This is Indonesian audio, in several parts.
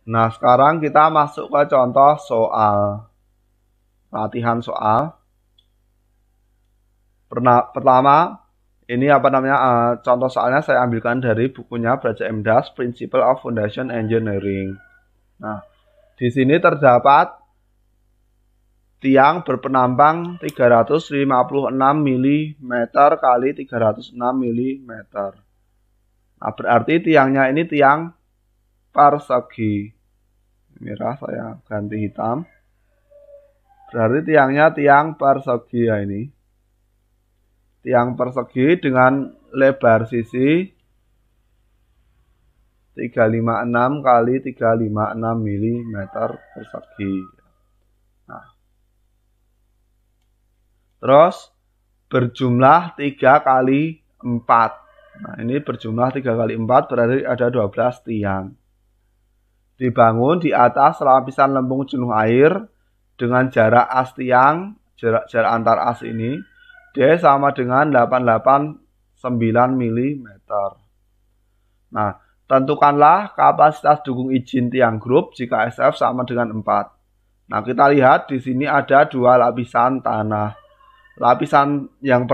Nah, sekarang kita masuk ke contoh soal. Latihan soal. Pertama, ini contoh soalnya saya ambilkan dari bukunya Braja MDAS, Principle of Foundation Engineering. Nah, di sini terdapat tiang berpenampang 356 mm kali 306 mm. Nah, berarti tiangnya ini tiang persegi. Merah saya ganti hitam. Berarti tiangnya tiang persegi ya ini. Tiang persegi dengan lebar sisi 356 kali 356 mm persegi. Nah, terus berjumlah 3 kali 4. Nah, ini berjumlah 3 kali 4 berarti ada 12 tiang. Dibangun di atas lapisan lempung jenuh air dengan jarak as tiang, jarak antar as ini D sama dengan 889 mm. Nah, tentukanlah kapasitas dukung izin tiang grup jika SF sama dengan 4. Nah, kita lihat di sini ada 2 lapisan tanah. Lapisan yang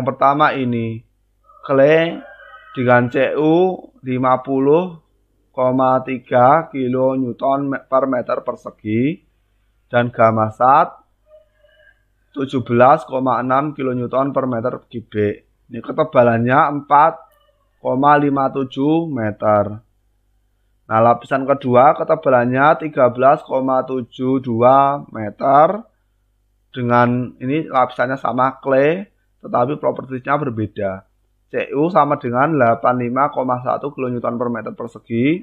pertama ini clay dengan CU 50,3 kN per meter persegi dan gamasat 17,6 kN per meter kubik. Ini ketebalannya 4,57 meter. Nah, lapisan kedua ketebalannya 13,72 meter. Dengan ini lapisannya sama clay, tetapi propertinya berbeda. CU sama dengan 85,1 kN per meter persegi.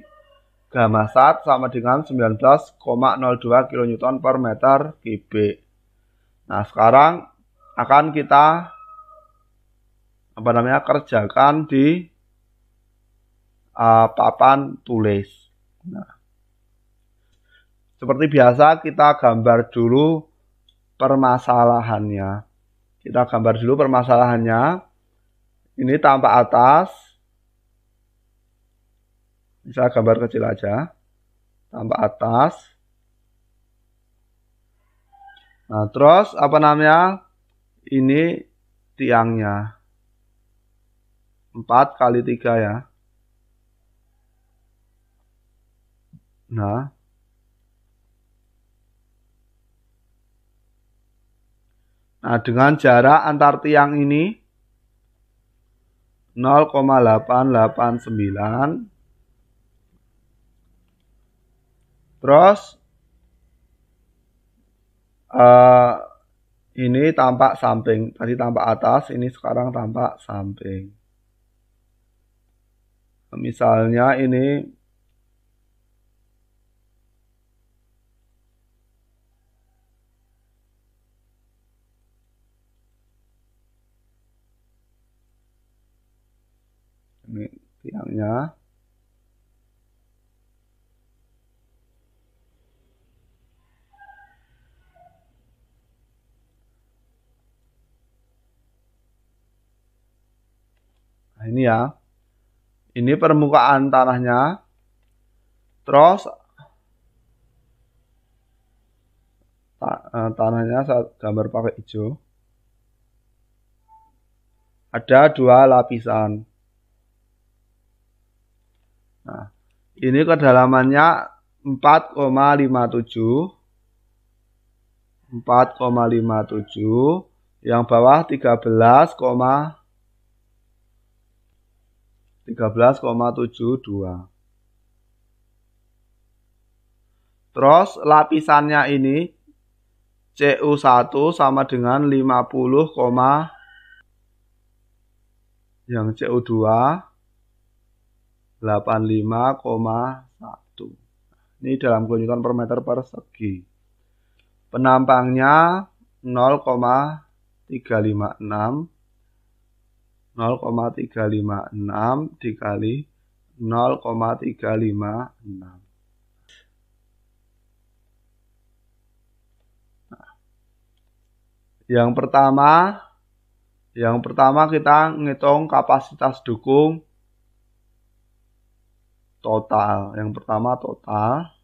Gamasat sama dengan 19,02 kN per meter kubik. Nah, sekarang akan kita kerjakan di papan tulis. Nah, seperti biasa kita gambar dulu permasalahannya. Ini tampak atas. Bisa gambar kecil aja. Tampak atas. Nah, terus ini tiangnya. 4 kali 3 ya. Nah, dengan jarak antar tiang ini 0,889. Terus ini tampak samping. Tadi tampak atas, ini sekarang tampak samping. Misalnya ini tiangnya. Nah, ini ya. Ini permukaan tanahnya. Terus tanahnya saya gambar pakai hijau. Ada 2 lapisan. Nah, ini kedalamannya 4,57. 4,57. Yang bawah 13,72. Terus lapisannya ini CU1 sama dengan 50, yang CU2 85,1. Ini dalam kilonewton per meter persegi. Penampangnya 0,356 dikali 0,356. Yang pertama kita ngitung kapasitas dukung total. Yang pertama total.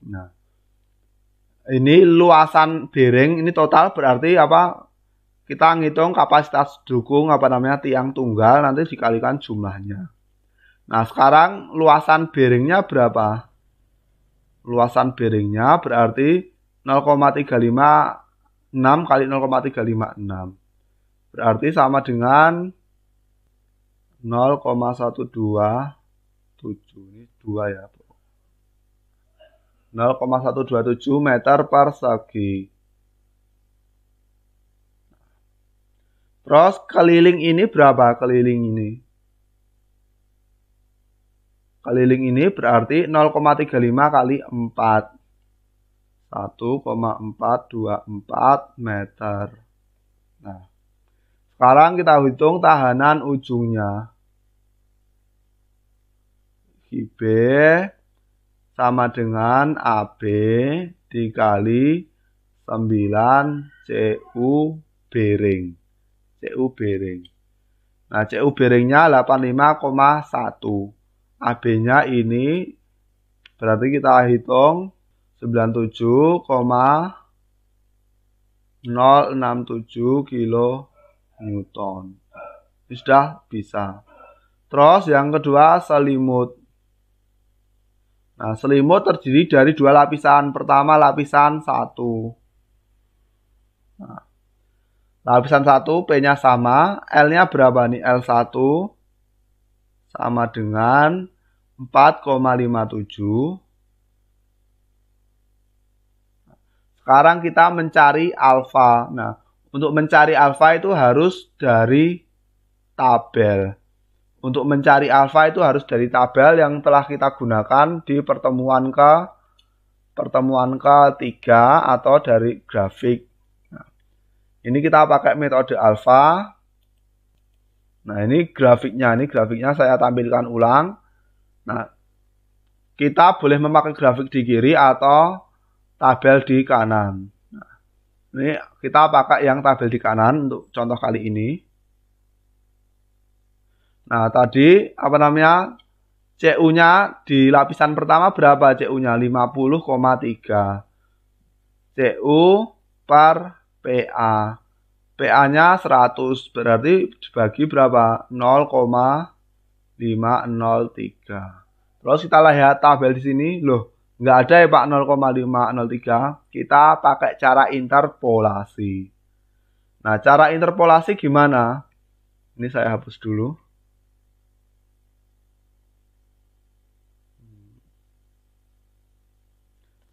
Nah, ini luasan bearing, ini total berarti apa? Kita ngitung kapasitas dukung tiang tunggal, nanti dikalikan jumlahnya. Nah, sekarang luasan bearingnya berapa? Luasan bearingnya berarti 0,356 kali 0,356. Berarti sama dengan 0,127. Ini 2 ya. 0,127 meter persegi. Terus keliling ini berapa? Keliling ini. Keliling ini berarti 0,35 kali 4. 1,424 meter. Nah, sekarang kita hitung tahanan ujungnya. IB sama dengan AB dikali 9 CU bearing. CU bearing. Nah, CU bearingnya 85,1. AB-nya ini berarti kita hitung 97,067 kilo Newton. Ini sudah bisa. Terus yang kedua selimut. Nah, selimut terdiri dari 2 lapisan. Pertama lapisan 1. Nah, lapisan 1 P-nya sama. L-nya berapa nih? L1 sama dengan 4,57. Sekarang kita mencari alfa. Nah, untuk mencari alfa itu harus dari tabel. Untuk mencari alfa itu harus dari tabel yang telah kita gunakan di pertemuan ketiga atau dari grafik. Nah, ini kita pakai metode alfa. Nah, ini grafiknya saya tampilkan ulang. Nah, kita boleh memakai grafik di kiri atau tabel di kanan. Nah, ini kita pakai yang tabel di kanan untuk contoh kali ini. Nah, tadi CU-nya di lapisan pertama berapa CU-nya? 50,3. CU per PA. PA-nya 100, berarti dibagi berapa? 0,503. Terus kita lihat tabel di sini, loh, nggak ada ya Pak 0,503. Kita pakai cara interpolasi. Nah, cara interpolasi gimana? Ini saya hapus dulu.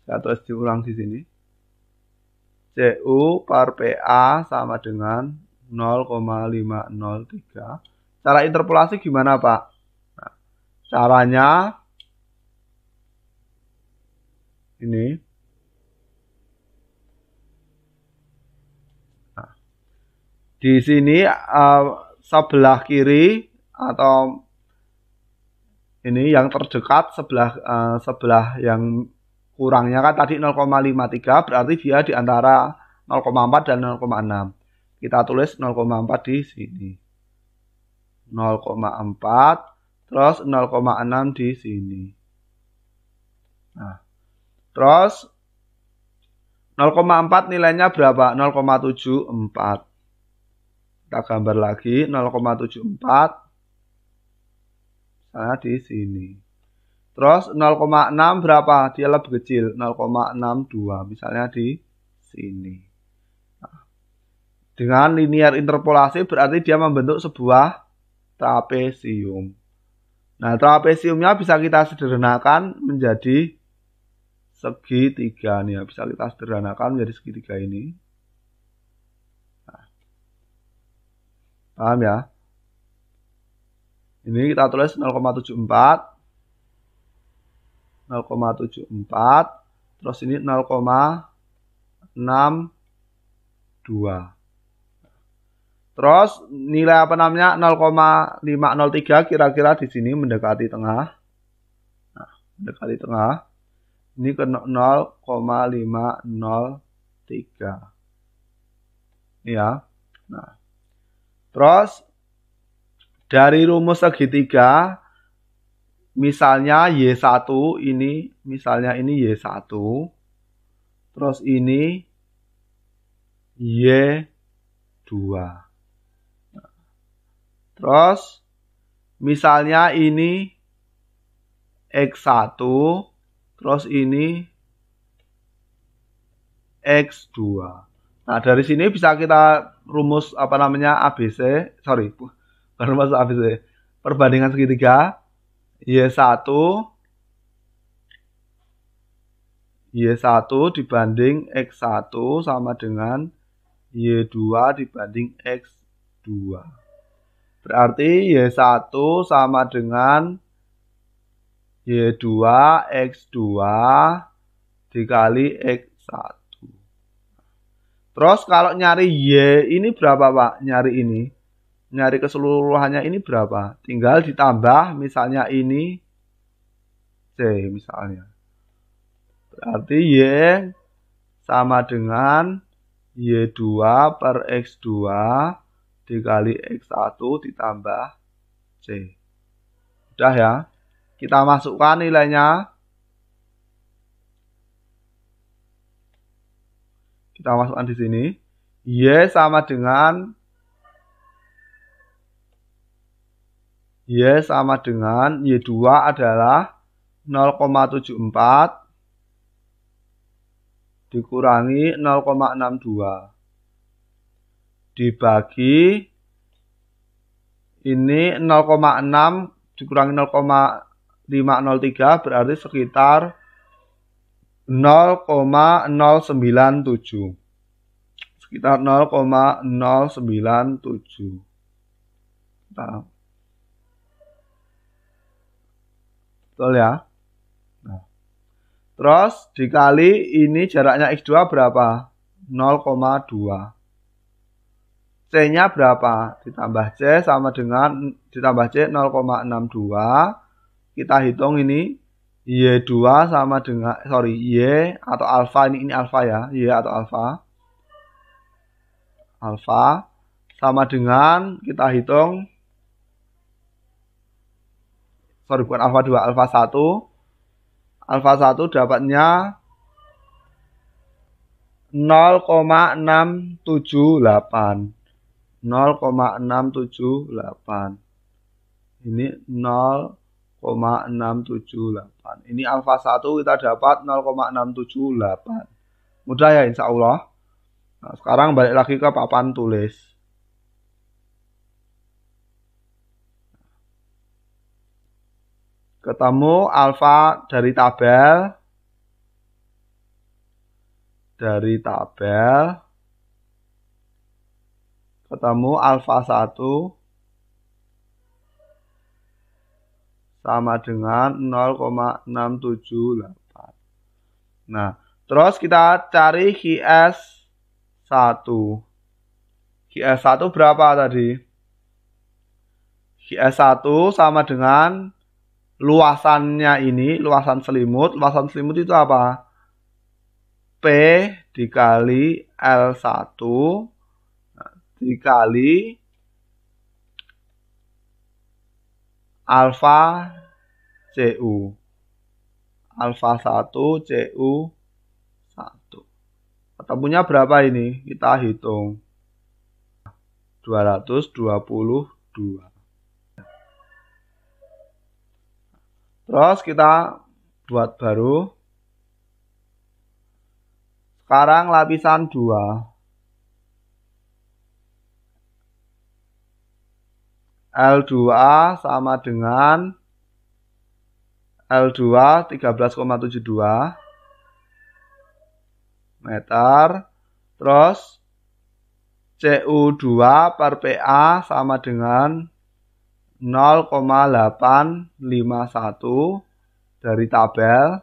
Saya tulis diulang di sini. CU per PA sama dengan 0,503. Cara interpolasi gimana Pak? Nah, caranya ini. Nah, di sini sebelah kiri atau ini yang terdekat sebelah yang kurangnya kan tadi 0,53, berarti dia di antara 0,4 dan 0,6. Kita tulis 0,4 di sini. 0,4 terus 0,6 di sini. Nah, terus 0,4 nilainya berapa? 0,74. Kita gambar lagi 0,74. Nah, di sini. Terus 0,6 berapa? Dia lebih kecil, 0,62. Misalnya di sini. Nah, dengan linear interpolasi berarti dia membentuk sebuah trapesium. Nah, trapesiumnya bisa kita sederhanakan menjadi segitiga nih ya. Bisa kita sederhanakan menjadi segitiga ini. Nah, paham ya? Ini kita tulis 0,74. 0,74, terus ini 0,62. Terus nilai 0,503 kira-kira di sini mendekati tengah. Nah, mendekati tengah. Ini ke 0,503. Ya. Nah. Terus dari rumus segitiga misalnya Y1 ini, misalnya ini Y1, terus ini Y2. Terus misalnya ini X1, terus ini X2. Nah, dari sini bisa kita rumus apa namanya ABC, sorry, bukan rumus ABC. Perbandingan segitiga Y1 dibanding X1 sama dengan Y2 dibanding X2. Berarti Y1 sama dengan Y2 X2 dikali X1. Terus kalau nyari Y ini berapa, Pak? Nyari ini. Nyari keseluruhannya ini berapa? Tinggal ditambah misalnya ini C misalnya. Berarti Y sama dengan Y2 per X2 dikali X1 ditambah C. Udah ya. Kita masukkan nilainya. Kita masukkan di sini. Y sama dengan Y2 adalah 0,74 dikurangi 0,62 dibagi ini 0,6 dikurangi 0,503 berarti sekitar 0,097. Sekitar 0,097. Nah. Betul ya? Nah. Terus dikali ini jaraknya X2 berapa? 0,2. C-nya berapa? Ditambah C sama dengan ditambah C 0,62. Kita hitung ini Y2 sama dengan Y atau alfa, ini alfa ya, Y atau alfa. Alfa sama dengan kita hitung bukan alfa 2, alfa 1. Alfa 1 dapatnya 0,678. 0,678. Ini 0,678. Ini alfa 1 kita dapat 0,678. Mudah ya insya Allah. Nah, sekarang balik lagi ke papan tulis. Ketemu alfa dari tabel. Ketemu alfa 1 sama dengan 0,678. Nah, terus kita cari QS1. QS1 berapa tadi? QS1 sama dengan luasannya ini, luasan selimut. Luasan selimut itu apa? P dikali L1 dikali alfa CU. Alfa 1 CU 1. Ketemunya berapa ini? Kita hitung. 222. Terus kita buat baru. Sekarang lapisan 2. L2 sama dengan L2 13,72 meter. Terus CU2 per PA sama dengan 0,851 dari tabel.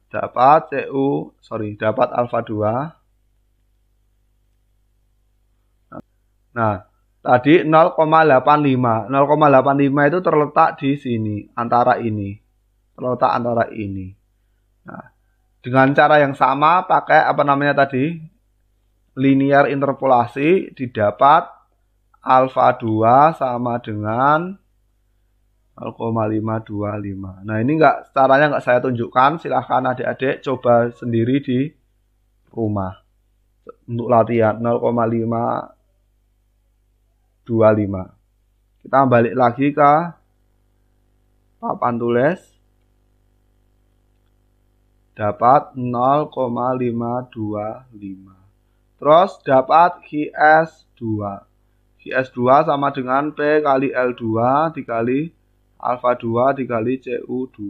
Dapat dapat alfa 2. Nah, tadi 0,85. 0,85 itu terletak di sini, antara ini. Terletak antara ini. Nah, dengan cara yang sama pakai apa namanya tadi? Linear interpolasi didapat alfa 2 sama dengan 0,525. Nah, ini caranya nggak saya tunjukkan. Silahkan adik-adik coba sendiri di rumah. Untuk latihan 0,525. Kita balik lagi ke papan tulis. Dapat 0,525. Terus dapat QS2. QS2 sama dengan P kali L2 dikali alfa 2 dikali CU2.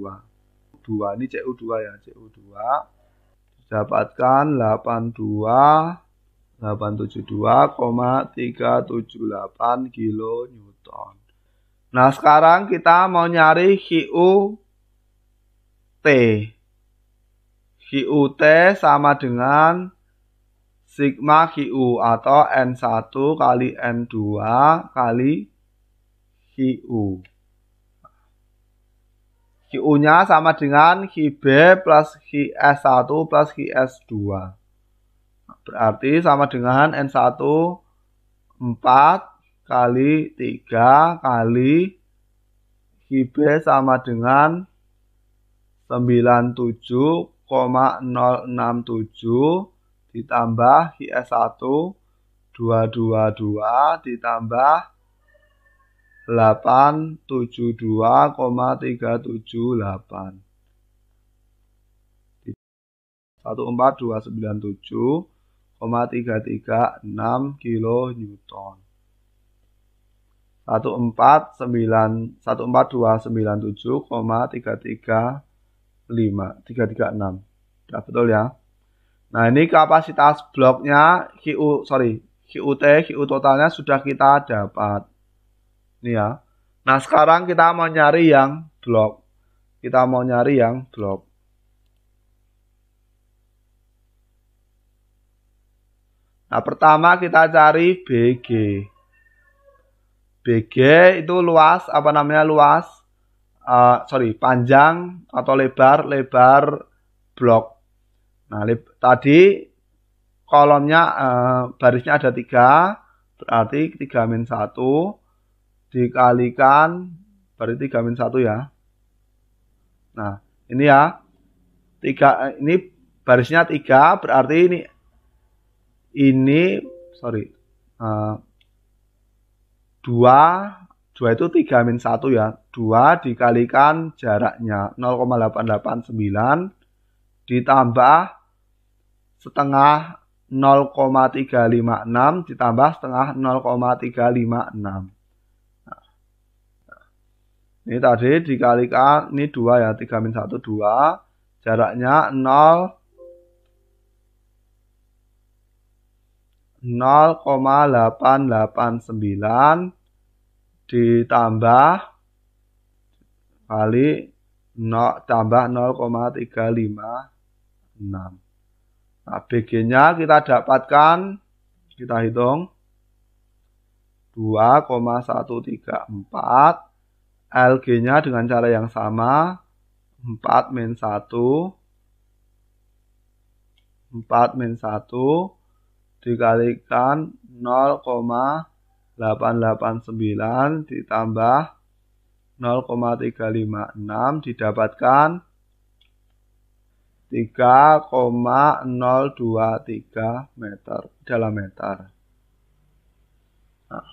2 ini CU2 ya, CU2. Dapatkan 872,378 kilonewton. Nah, sekarang kita mau nyari QT. QT sama dengan sigma QU atau N1 kali N2 kali QU. QU-nya sama dengan QB plus QS1 plus QS2. Berarti sama dengan N1 4 kali 3 kali QB sama dengan 97,067 ditambah QS1 222 ditambah 872,378. 14297,336 kilonewton. 14297,336. Ya, betul ya. Nah, ini kapasitas bloknya QU totalnya sudah kita dapat. Ini ya. Nah, sekarang kita mau nyari yang blok. Nah, pertama kita cari BG. BG itu luas, panjang atau lebar blok. Nah, tadi kolomnya barisnya ada 3, berarti 3-1 dikalikan berarti 3-1 ya. Nah, ini ya. Ini barisnya 3, berarti ini 2 itu 3-1 ya. 2 dikalikan jaraknya 0,889 ditambah setengah 0,356 ditambah setengah 0,356. Ini tadi dikalikan, ini 2 ya, 3-1 2. Jaraknya 0,889 ditambah kali tambah 0,356. Nah, BG-nya kita dapatkan, kita hitung 2,134. LG-nya dengan cara yang sama 4-1 dikalikan 0,889 ditambah 0,356 didapatkan 3,023 meter dalam meter. Nah,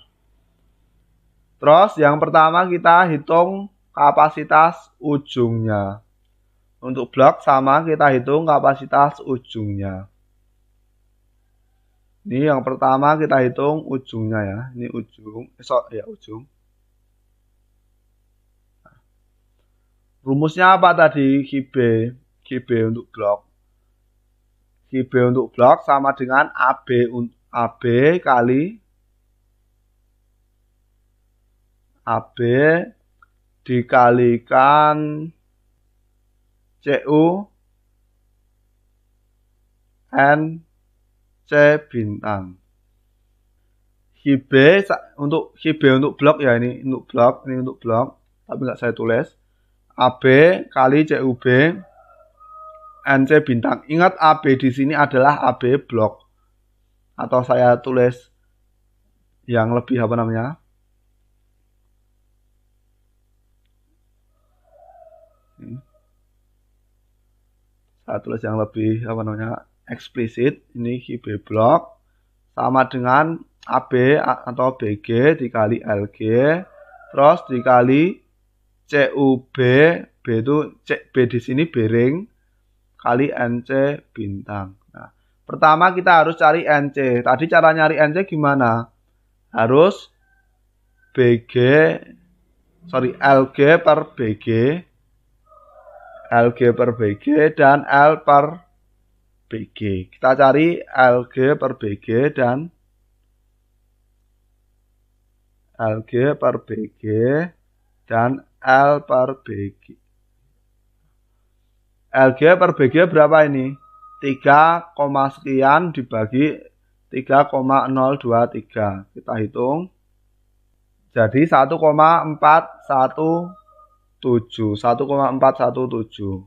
terus yang pertama kita hitung kapasitas ujungnya. Untuk blok sama kita hitung kapasitas ujungnya. Ini yang pertama kita hitung ujungnya ya. Ini ujung. Ujung. Rumusnya apa tadi? QB untuk blok. QB untuk blok sama dengan AB kali AB dikalikan CU N C bintang. QB untuk blok ya, ini untuk blok, tapi nggak saya tulis. AB kali CUB NC bintang. Ingat AB di sini adalah AB blok. Atau saya tulis yang lebih apa namanya? Saya tulis yang lebih apa namanya? Eksplisit. Ini QB blok sama dengan AB atau BG dikali LG terus dikali CUB, B itu B di sini bearing kali NC bintang. Nah, pertama kita harus cari NC. Tadi cara nyari NC gimana? Harus LG per BG, LG per BG dan L per BG. Kita cari LG per BG dan LG per BG dan L per BG. LG per BG berapa ini? 3, sekian dibagi 3,023. Kita hitung. Jadi 1,417. 1,417.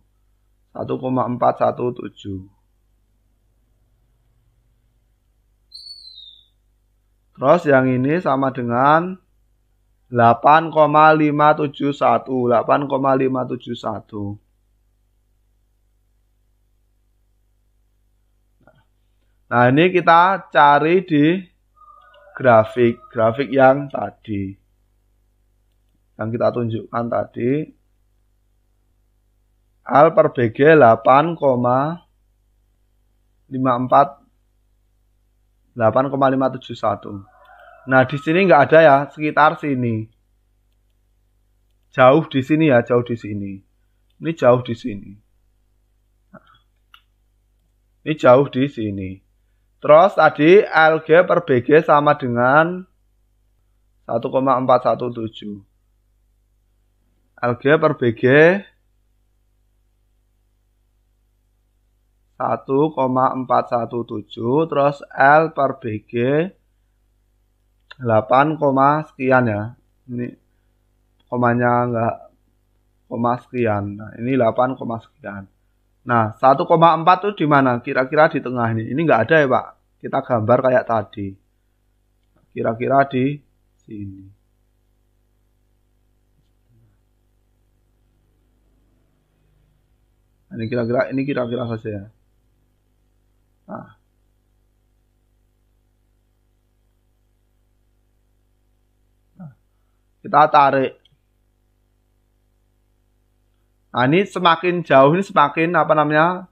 1,417. Terus yang ini sama dengan 8,571. 8,571. Nah, ini kita cari di grafik yang tadi. Yang kita tunjukkan tadi. L per BG 8,571. Nah, di sini nggak ada ya, sekitar sini. Jauh di sini ya, jauh di sini. Ini jauh di sini. Ini jauh di sini. Terus tadi LG per BG sama dengan 1,417. LG per BG 1,417. Terus L per BG 8, sekian ya. Ini komanya enggak koma sekian. Nah, ini 8, sekian. Nah, 1,4 itu di mana? Kira-kira di tengah ini. Ini enggak ada ya, Pak. Kita gambar kayak tadi. Kira-kira di sini. Ini kira-kira saja ya. Nah. Kita tarik. Nah, ini semakin jauh ini semakin apa namanya?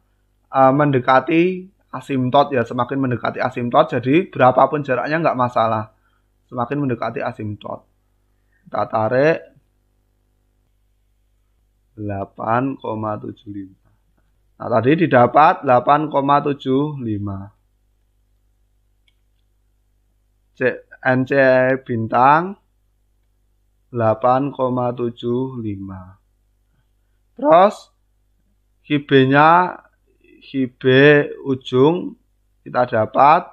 Mendekati asimtot ya, semakin mendekati asimtot. Jadi berapapun jaraknya nggak masalah. Semakin mendekati asimtot. Kita tarik 8,75. Nah, tadi didapat 8,75. NC bintang 8,75. Terus QB ujung kita dapat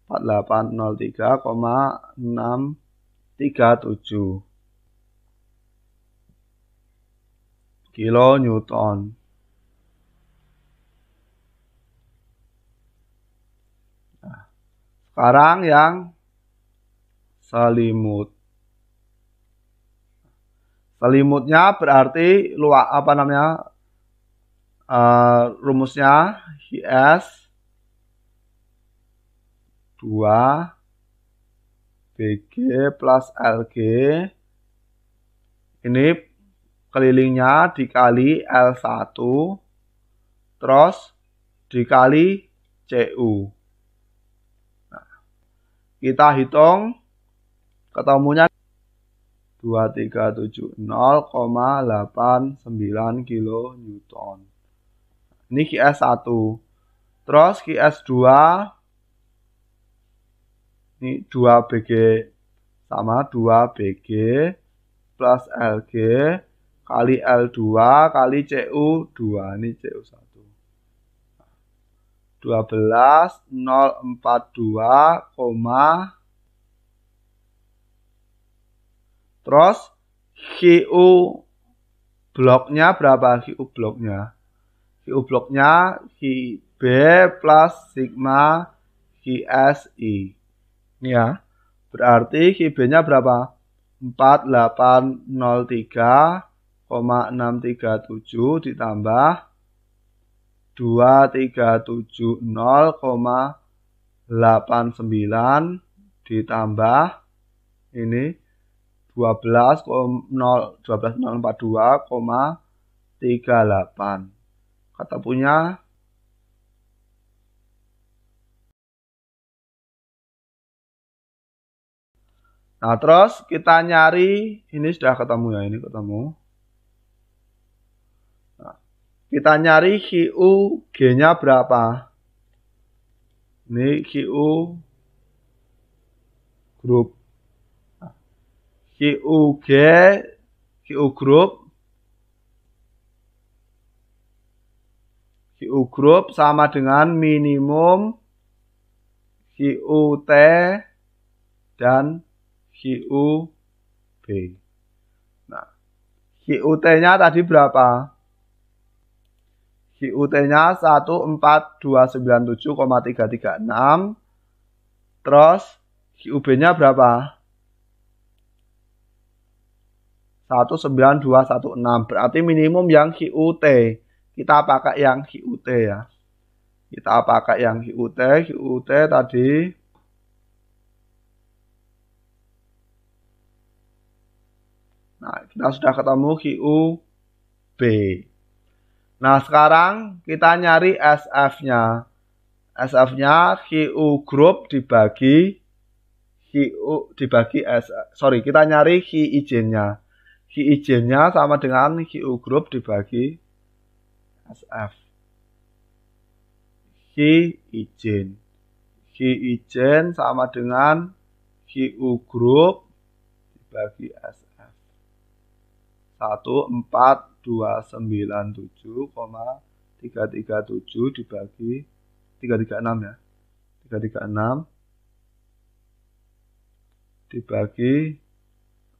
4803,637 kilonewton. Nah, sekarang yang selimut. Selimutnya berarti rumusnya IS 2 BG plus LG. Ini kelilingnya dikali L1 terus dikali CU. Nah, kita hitung ketemunya 2370,89 kilonewton. Ini QS1. Terus QS2 ini 2 BG sama 2 BG plus LG kali L2 kali CU2. Ini CU1. 12,042, terus QU bloknya berapa? QU bloknya QB plus sigma QSI. Ini ya. Berarti QB-nya berapa? 4803,637 ditambah 2370,89 ditambah ini 12.042,38. Kata punya. Nah, terus kita nyari, ini sudah ketemu ya, ini ketemu. Nah, kita nyari QG-nya berapa? Ini QU grup. Nah, QU grup sama dengan minimum QT dan QB. Nah, QT-nya tadi berapa? QT-nya 14297,336. Terus QB-nya berapa? 19216. Berarti minimum yang QT. Kita pakai yang QT ya. Kita pakai yang QT. QT tadi nah, kita sudah ketemu QB. Nah, sekarang kita nyari SF-nya. SF-nya QU grup dibagi kita nyari Q ijennya. Q ijennya sama dengan QU grup dibagi SF. Q ijen sama dengan QU grup dibagi SF. 14297,337 dibagi 336 ya. 336 dibagi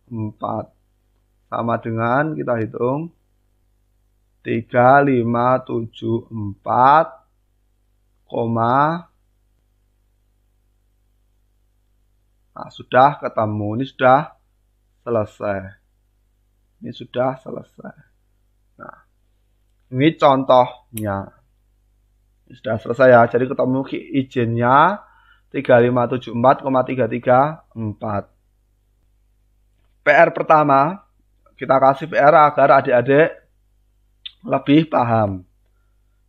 4 sama dengan kita hitung 3574, nah, sudah ketemu. Ini sudah selesai. Ini sudah selesai. Nah, ini contohnya. Ini sudah selesai ya. Jadi ketemu izinnya 3574,334. PR pertama, kita kasih PR agar adik-adik lebih paham.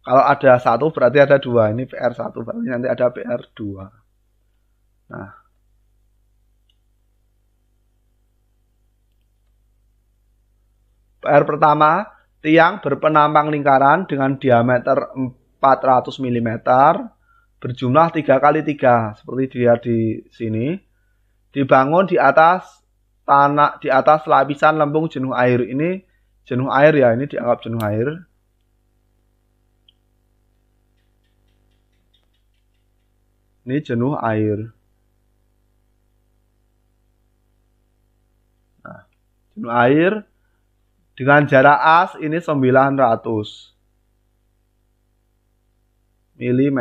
Kalau ada satu berarti ada dua. Ini PR 1 berarti nanti ada PR 2. Nah, PR pertama, tiang berpenampang lingkaran dengan diameter 400 mm berjumlah 3x3 seperti dilihat di sini. Dibangun di atas lapisan lempung jenuh air. Ini jenuh air ya, ini dianggap jenuh air. Ini jenuh air. Nah, jenuh air dengan jarak as ini 900 mm.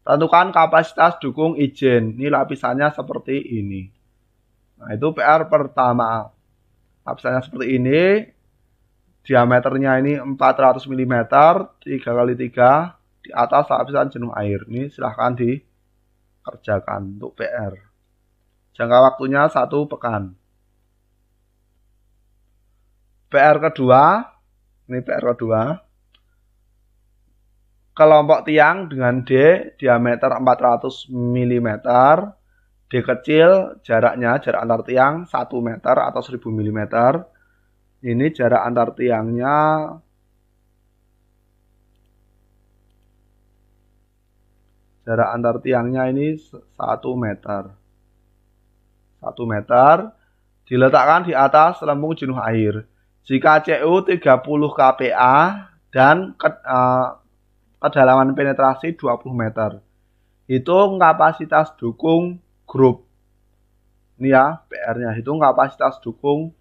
Tentukan kapasitas dukung ijen. Ini lapisannya seperti ini. Nah, itu PR pertama. Lapisannya seperti ini. Diameternya ini 400 mm, 3x3 di atas lapisan jenuh air. Ini silahkan dikerjakan untuk PR. Jangka waktunya 1 pekan. PR kedua, ini PR kedua. Kelompok tiang dengan D diameter 400 mm. D kecil jaraknya, jarak antar tiang 1 meter atau 1000 mm. Ini jarak antar tiangnya ini 1 meter. 1 meter diletakkan di atas lempung jenuh air. Jika CU 30 kPa dan kedalaman penetrasi 20 meter. Hitung kapasitas dukung grup. Ini ya PR-nya. Hitung kapasitas dukung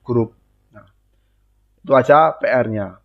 grup. Nah, itu aja PR-nya.